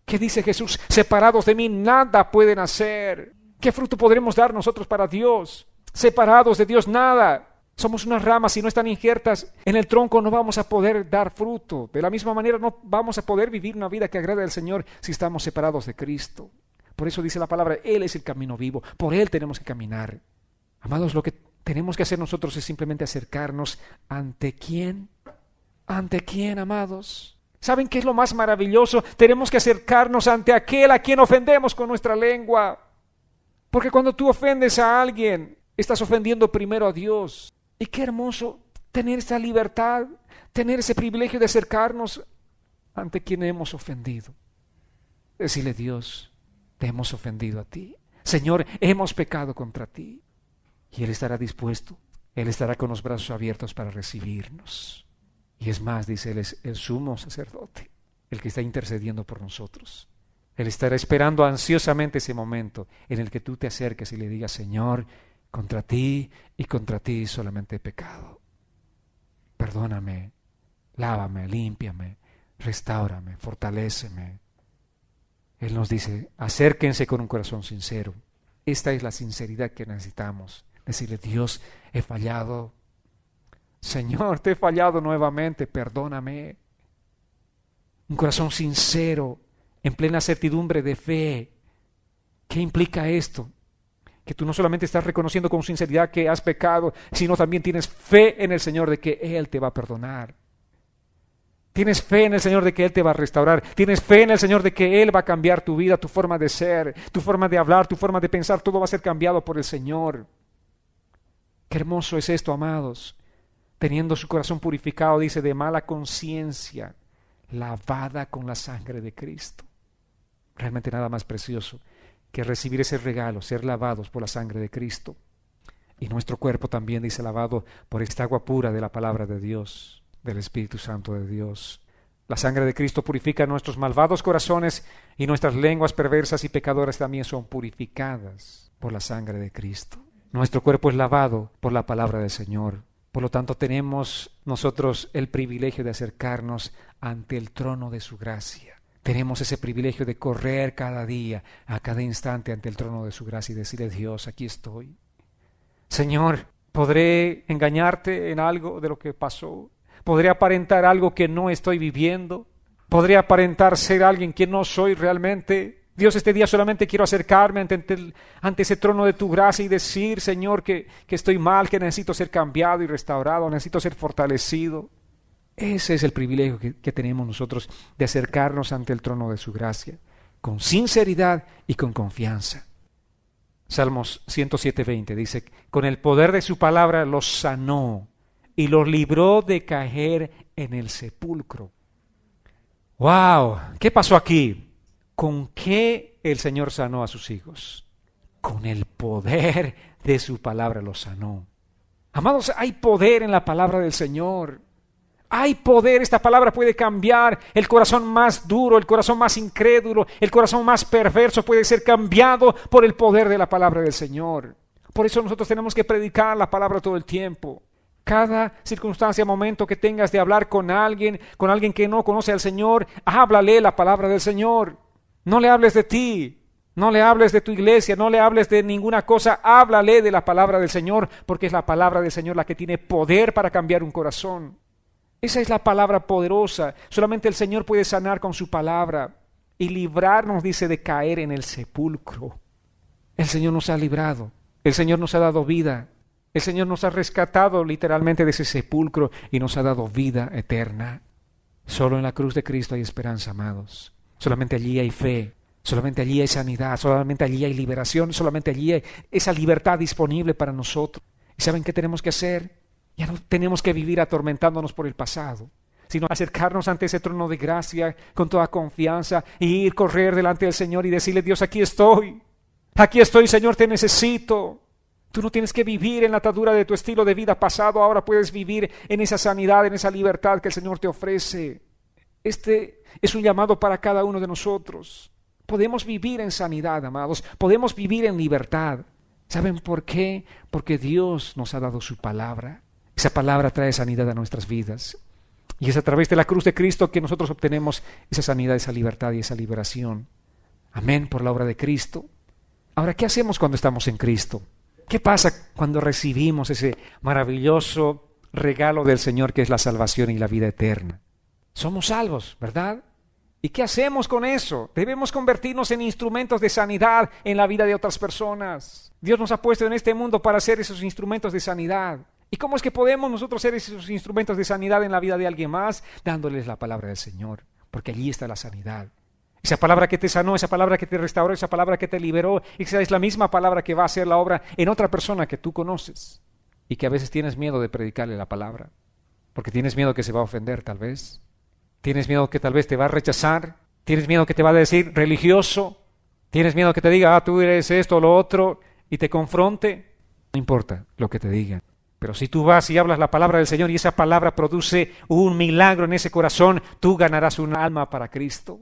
¿Qué dice Jesús? Separados de mí nada pueden hacer. ¿Qué fruto podremos dar nosotros para Dios? Separados de Dios nada. Somos unas ramas, si no están injertas en el tronco no vamos a poder dar fruto. De la misma manera no vamos a poder vivir una vida que agrade al Señor si estamos separados de Cristo. Por eso dice la palabra, Él es el camino vivo, por Él tenemos que caminar. Amados, lo que tenemos que hacer nosotros es simplemente acercarnos ¿ante quién? ¿Ante quién, amados? ¿Saben qué es lo más maravilloso? Tenemos que acercarnos ante aquel a quien ofendemos con nuestra lengua. Porque cuando tú ofendes a alguien, estás ofendiendo primero a Dios. Y qué hermoso tener esta libertad, tener ese privilegio de acercarnos ante quien hemos ofendido. Decirle, Dios, te hemos ofendido a ti. Señor, hemos pecado contra ti. Y Él estará dispuesto, Él estará con los brazos abiertos para recibirnos. Y es más, dice, Él es el sumo sacerdote, el que está intercediendo por nosotros. Él estará esperando ansiosamente ese momento en el que tú te acerques y le digas, Señor, contra ti y contra ti solamente he pecado. Perdóname, lávame, límpiame, restáurame, fortaléceme. Él nos dice, acérquense con un corazón sincero. Esta es la sinceridad que necesitamos. Decirle, Dios, he fallado. Señor, te he fallado nuevamente, perdóname. Un corazón sincero, en plena certidumbre de fe. ¿Qué implica esto? Que tú no solamente estás reconociendo con sinceridad que has pecado, sino también tienes fe en el Señor de que Él te va a perdonar. Tienes fe en el Señor de que Él te va a restaurar. Tienes fe en el Señor de que Él va a cambiar tu vida, tu forma de ser, tu forma de hablar, tu forma de pensar. Todo va a ser cambiado por el Señor. Qué hermoso es esto, amados. Teniendo su corazón purificado, dice, de mala conciencia, lavada con la sangre de Cristo. Realmente nada más precioso que recibir ese regalo, ser lavados por la sangre de Cristo. Y nuestro cuerpo también, dice, lavado por esta agua pura de la palabra de Dios, del Espíritu Santo de Dios. La sangre de Cristo purifica nuestros malvados corazones y nuestras lenguas perversas y pecadoras también son purificadas por la sangre de Cristo. Nuestro cuerpo es lavado por la palabra del Señor. Por lo tanto, tenemos nosotros el privilegio de acercarnos ante el trono de su gracia. Tenemos ese privilegio de correr cada día, a cada instante ante el trono de su gracia y decirle, Dios, aquí estoy. Señor, ¿podré engañarte en algo de lo que pasó? ¿Podré aparentar algo que no estoy viviendo? ¿Podré aparentar ser alguien que no soy realmente? Dios, este día solamente quiero acercarme ante ese trono de tu gracia y decir, Señor, que estoy mal, que necesito ser cambiado y restaurado, necesito ser fortalecido. Ese es el privilegio que tenemos nosotros de acercarnos ante el trono de su gracia, con sinceridad y con confianza. Salmos 107:20 dice, con el poder de su palabra los sanó y los libró de caer en el sepulcro. ¡Wow! ¿Qué pasó aquí? ¿Con qué el Señor sanó a sus hijos? Con el poder de su palabra los sanó. Amados, hay poder en la palabra del Señor. Hay poder, esta palabra puede cambiar el corazón más duro, el corazón más incrédulo, el corazón más perverso puede ser cambiado por el poder de la palabra del Señor. Por eso nosotros tenemos que predicar la palabra todo el tiempo. Cada circunstancia, momento que tengas de hablar con alguien que no conoce al Señor, háblale la palabra del Señor. No le hables de ti, no le hables de tu iglesia, no le hables de ninguna cosa, háblale de la palabra del Señor, porque es la palabra del Señor la que tiene poder para cambiar un corazón. Esa es la palabra poderosa. Solamente el Señor puede sanar con su palabra y librarnos, dice, de caer en el sepulcro. El Señor nos ha librado. El Señor nos ha dado vida. El Señor nos ha rescatado literalmente de ese sepulcro y nos ha dado vida eterna. Solo en la cruz de Cristo hay esperanza, amados. Solamente allí hay fe. Solamente allí hay sanidad. Solamente allí hay liberación. Solamente allí hay esa libertad disponible para nosotros. ¿Y saben qué tenemos que hacer? Ya no tenemos que vivir atormentándonos por el pasado, sino acercarnos ante ese trono de gracia con toda confianza y ir correr delante del Señor y decirle: Dios, aquí estoy, Señor, te necesito. Tú no tienes que vivir en la atadura de tu estilo de vida pasado, ahora puedes vivir en esa sanidad, en esa libertad que el Señor te ofrece. Este es un llamado para cada uno de nosotros. Podemos vivir en sanidad, amados, podemos vivir en libertad. ¿Saben por qué? Porque Dios nos ha dado su palabra. Esa palabra trae sanidad a nuestras vidas. Y es a través de la cruz de Cristo que nosotros obtenemos esa sanidad, esa libertad y esa liberación. Amén, por la obra de Cristo. Ahora, ¿qué hacemos cuando estamos en Cristo? ¿Qué pasa cuando recibimos ese maravilloso regalo del Señor que es la salvación y la vida eterna? Somos salvos, ¿verdad? ¿Y qué hacemos con eso? Debemos convertirnos en instrumentos de sanidad en la vida de otras personas. Dios nos ha puesto en este mundo para ser esos instrumentos de sanidad. ¿Y cómo es que podemos nosotros ser esos instrumentos de sanidad en la vida de alguien más? Dándoles la palabra del Señor, porque allí está la sanidad. Esa palabra que te sanó, esa palabra que te restauró, esa palabra que te liberó, esa es la misma palabra que va a hacer la obra en otra persona que tú conoces y que a veces tienes miedo de predicarle la palabra, porque tienes miedo que se va a ofender tal vez, tienes miedo que tal vez te va a rechazar, tienes miedo que te va a decir religioso, tienes miedo que te diga, tú eres esto o lo otro, y te confronte. No importa lo que te digan. Pero si tú vas y hablas la palabra del Señor y esa palabra produce un milagro en ese corazón, tú ganarás un alma para Cristo.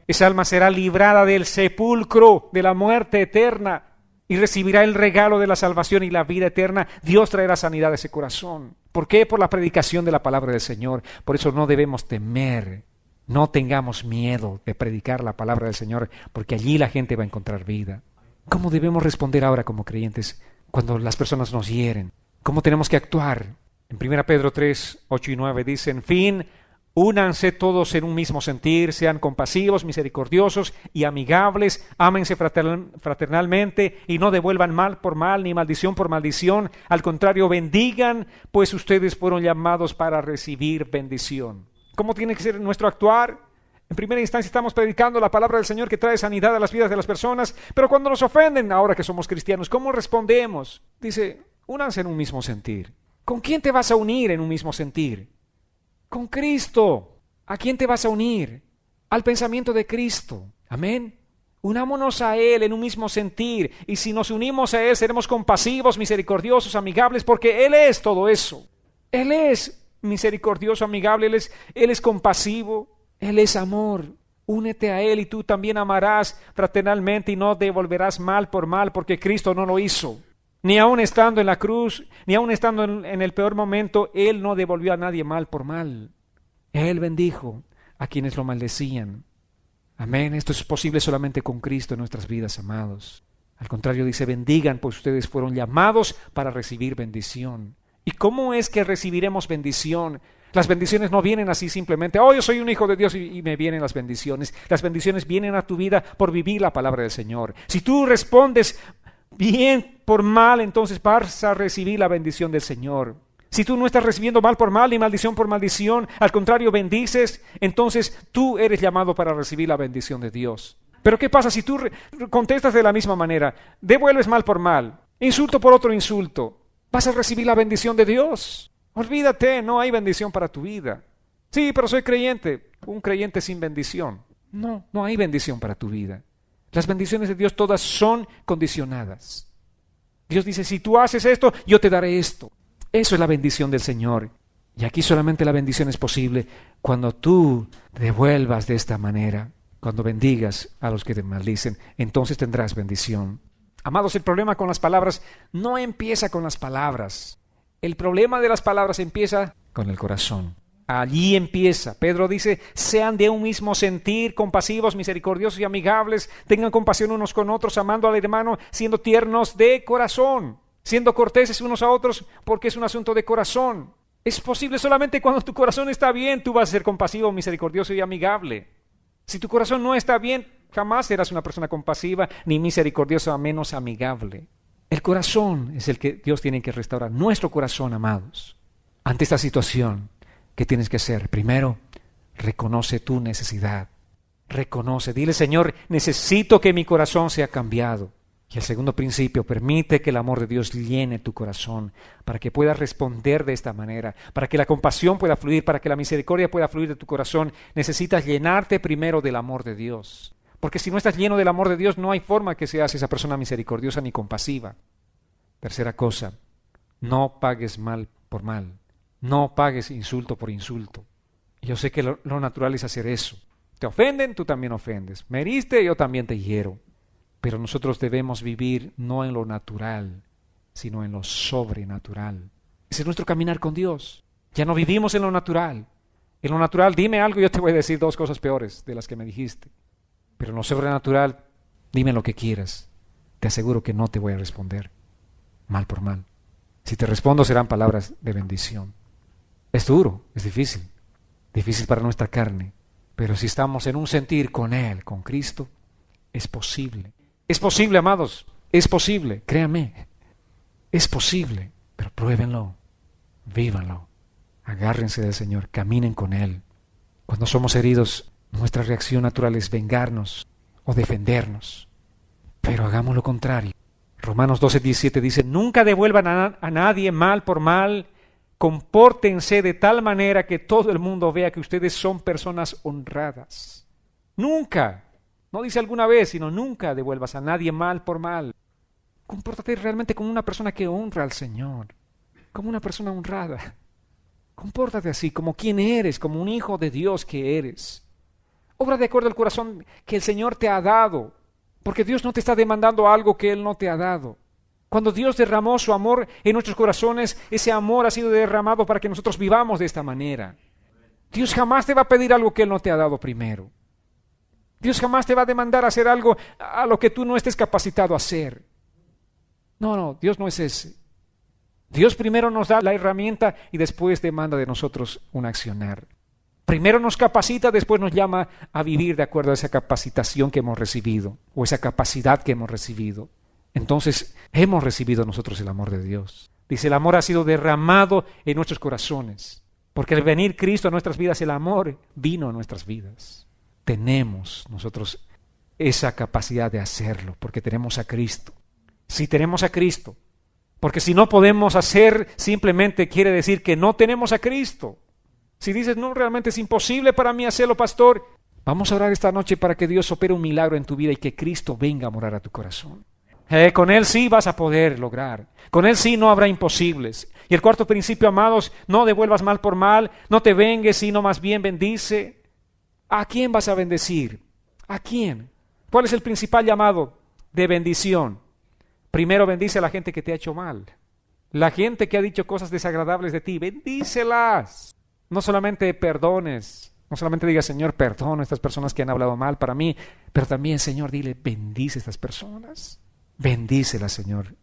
Esa alma será librada del sepulcro, de la muerte eterna, y recibirá el regalo de la salvación y la vida eterna. Dios traerá sanidad a ese corazón. ¿Por qué? Por la predicación de la palabra del Señor. Por eso no debemos temer, no tengamos miedo de predicar la palabra del Señor, porque allí la gente va a encontrar vida. ¿Cómo debemos responder ahora como creyentes cuando las personas nos hieren? ¿Cómo tenemos que actuar? En 1 Pedro 3, 8 y 9 dice: en fin, únanse todos en un mismo sentir, sean compasivos, misericordiosos y amigables, ámense fraternalmente y no devuelvan mal por mal ni maldición por maldición. Al contrario, bendigan, pues ustedes fueron llamados para recibir bendición. ¿Cómo tiene que ser nuestro actuar? En primera instancia estamos predicando la palabra del Señor que trae sanidad a las vidas de las personas, pero cuando nos ofenden, ahora que somos cristianos, ¿cómo respondemos? Dice: únanse en un mismo sentir. ¿Con quién te vas a unir en un mismo sentir? Con Cristo. ¿A quién te vas a unir? Al pensamiento de Cristo. Amén. Unámonos a Él en un mismo sentir. Y si nos unimos a Él, seremos compasivos, misericordiosos, amigables, porque Él es todo eso. Él es misericordioso, amigable, Él es compasivo, Él es amor. Únete a Él y tú también amarás fraternalmente y no devolverás mal por mal, porque Cristo no lo hizo. Ni aun estando en la cruz, ni aun estando en el peor momento, Él no devolvió a nadie mal por mal. Él bendijo a quienes lo maldecían. Amén. Esto es posible solamente con Cristo en nuestras vidas, amados. Al contrario, dice: bendigan, pues ustedes fueron llamados para recibir bendición. ¿Y cómo es que recibiremos bendición? Las bendiciones no vienen así simplemente: oh, yo soy un hijo de Dios y me vienen las bendiciones. Las bendiciones vienen a tu vida por vivir la palabra del Señor. Si tú respondes bien por mal, entonces vas a recibir la bendición del Señor. Si tú no estás recibiendo mal por mal ni maldición por maldición, al contrario bendices, entonces tú eres llamado para recibir la bendición de Dios. Pero ¿qué pasa si tú contestas de la misma manera? Devuelves mal por mal, insulto por otro insulto. ¿Vas a recibir la bendición de Dios? Olvídate, no hay bendición para tu vida. Sí, pero soy creyente. Un creyente sin bendición. No hay bendición para tu vida. Las bendiciones de Dios todas son condicionadas. Dios dice: si tú haces esto, yo te daré esto. Eso es la bendición del Señor. Y aquí solamente la bendición es posible cuando tú devuelvas de esta manera, cuando bendigas a los que te maldicen, entonces tendrás bendición. Amados, el problema con las palabras no empieza con las palabras. El problema de las palabras empieza con el corazón. Allí empieza. Pedro dice: sean de un mismo sentir, compasivos, misericordiosos y amigables, tengan compasión unos con otros, amando al hermano, siendo tiernos de corazón, siendo corteses unos a otros, porque es un asunto de corazón. Es posible solamente cuando tu corazón está bien, tú vas a ser compasivo, misericordioso y amigable. Si tu corazón no está bien, jamás serás una persona compasiva, ni misericordiosa, menos amigable. El corazón es el que Dios tiene que restaurar. Nuestro corazón, amados. Ante esta situación, ¿qué tienes que hacer? Primero, reconoce tu necesidad. Reconoce, dile, Señor, necesito que mi corazón sea cambiado. Y el segundo principio, permite que el amor de Dios llene tu corazón para que puedas responder de esta manera, para que la compasión pueda fluir, para que la misericordia pueda fluir de tu corazón. Necesitas llenarte primero del amor de Dios. Porque si no estás lleno del amor de Dios, no hay forma que seas esa persona misericordiosa ni compasiva. Tercera cosa, no pagues mal por mal. No pagues insulto por insulto. Yo sé que lo natural es hacer eso. Te ofenden, tú también ofendes. Me heriste, yo también te hiero. Pero nosotros debemos vivir no en lo natural, sino en lo sobrenatural. Ese es nuestro caminar con Dios. Ya no vivimos en lo natural. En lo natural, dime algo y yo te voy a decir 2 cosas peores de las que me dijiste. Pero en lo sobrenatural, dime lo que quieras. Te aseguro que no te voy a responder mal por mal. Si te respondo serán palabras de bendición. Es duro, es difícil. Difícil para nuestra carne. Pero si estamos en un sentir con Él, con Cristo, es posible. Es posible, amados, es posible, créanme, es posible, pero pruébenlo, vívanlo, agárrense del Señor, caminen con Él. Cuando somos heridos, nuestra reacción natural es vengarnos o defendernos, pero hagamos lo contrario. Romanos 12:17 dice, nunca devuelvan a nadie mal por mal, compórtense de tal manera que todo el mundo vea que ustedes son personas honradas. Nunca. No dice alguna vez, sino nunca devuelvas a nadie mal por mal. Compórtate realmente como una persona que honra al Señor, como una persona honrada. Compórtate así, como quien eres, como un hijo de Dios que eres. Obra de acuerdo al corazón que el Señor te ha dado, porque Dios no te está demandando algo que Él no te ha dado. Cuando Dios derramó su amor en nuestros corazones, ese amor ha sido derramado para que nosotros vivamos de esta manera. Dios jamás te va a pedir algo que Él no te ha dado primero. Dios jamás te va a demandar hacer algo a lo que tú no estés capacitado a hacer. No, Dios no es ese. Dios primero nos da la herramienta y después demanda de nosotros un accionar. Primero nos capacita, después nos llama a vivir de acuerdo a esa capacitación que hemos recibido o esa capacidad que hemos recibido. Entonces hemos recibido nosotros el amor de Dios. Dice, el amor ha sido derramado en nuestros corazones. Porque al venir Cristo a nuestras vidas, el amor vino a nuestras vidas. Tenemos nosotros esa capacidad de hacerlo, porque tenemos a Cristo. Si tenemos a Cristo, porque si no podemos hacer, simplemente quiere decir que no tenemos a Cristo. Si dices, no, realmente es imposible para mí hacerlo, pastor, vamos a orar esta noche para que Dios opere un milagro en tu vida y que Cristo venga a morar a tu corazón. Con Él sí vas a poder lograr. Con Él sí no habrá imposibles. Y el cuarto principio, amados, no devuelvas mal por mal, no te vengues, sino más bien bendice. ¿A quién vas a bendecir? ¿A quién? ¿Cuál es el principal llamado de bendición? Primero bendice a la gente que te ha hecho mal. La gente que ha dicho cosas desagradables de ti, bendícelas. No solamente perdones, no solamente digas, Señor, perdono a estas personas que han hablado mal para mí, pero también, Señor, dile, bendice a estas personas. Bendícelas, Señor.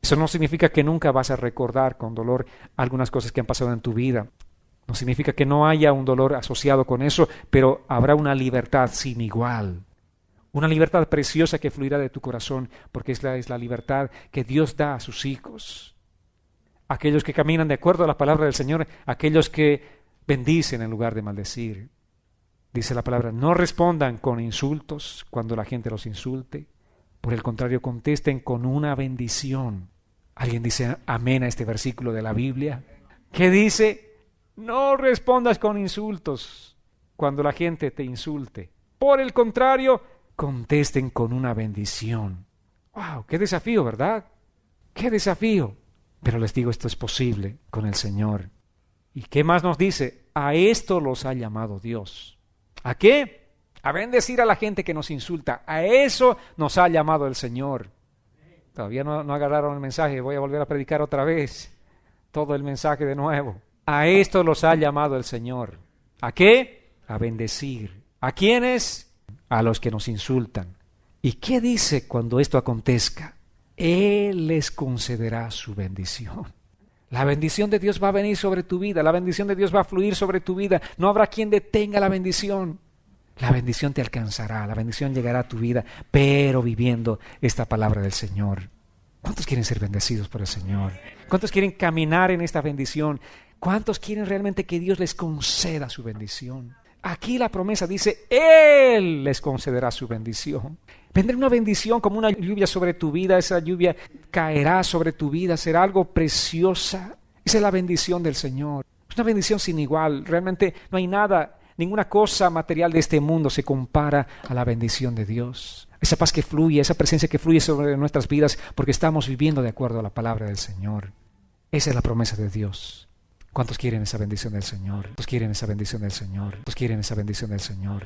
Eso no significa que nunca vas a recordar con dolor algunas cosas que han pasado en tu vida. No significa que no haya un dolor asociado con eso, pero habrá una libertad sin igual. Una libertad preciosa que fluirá de tu corazón, porque es la libertad que Dios da a sus hijos. Aquellos que caminan de acuerdo a la palabra del Señor, aquellos que bendicen en lugar de maldecir. Dice la palabra, no respondan con insultos cuando la gente los insulte. Por el contrario, contesten con una bendición. ¿Alguien dice amén a este versículo de la Biblia? ¿Qué dice? No respondas con insultos cuando la gente te insulte. Por el contrario, contesten con una bendición. ¡Wow! ¡Qué desafío!, ¿verdad? ¡Qué desafío! Pero les digo, esto es posible con el Señor. ¿Y qué más nos dice? A esto los ha llamado Dios. ¿A qué? A bendecir a la gente que nos insulta. A eso nos ha llamado el Señor. Todavía no agarraron el mensaje. Voy a volver a predicar otra vez todo el mensaje de nuevo. A esto los ha llamado el Señor. ¿A qué? A bendecir. ¿A quiénes? A los que nos insultan. ¿Y qué dice cuando esto acontezca? Él les concederá su bendición. La bendición de Dios va a venir sobre tu vida, la bendición de Dios va a fluir sobre tu vida. No habrá quien detenga la bendición. La bendición te alcanzará, la bendición llegará a tu vida, pero viviendo esta palabra del Señor. ¿Cuántos quieren ser bendecidos por el Señor? ¿Cuántos quieren caminar en esta bendición? ¿Cuántos quieren realmente que Dios les conceda su bendición? Aquí la promesa dice, Él les concederá su bendición. Vendrá una bendición como una lluvia sobre tu vida, esa lluvia caerá sobre tu vida, será algo preciosa. Esa es la bendición del Señor. Es una bendición sin igual. Realmente no hay nada, ninguna cosa material de este mundo se compara a la bendición de Dios. Esa paz que fluye, esa presencia que fluye sobre nuestras vidas porque estamos viviendo de acuerdo a la palabra del Señor. Esa es la promesa de Dios. ¿Cuántos quieren esa bendición del Señor? ¿Cuántos quieren esa bendición del Señor? ¿Cuántos quieren esa bendición del Señor?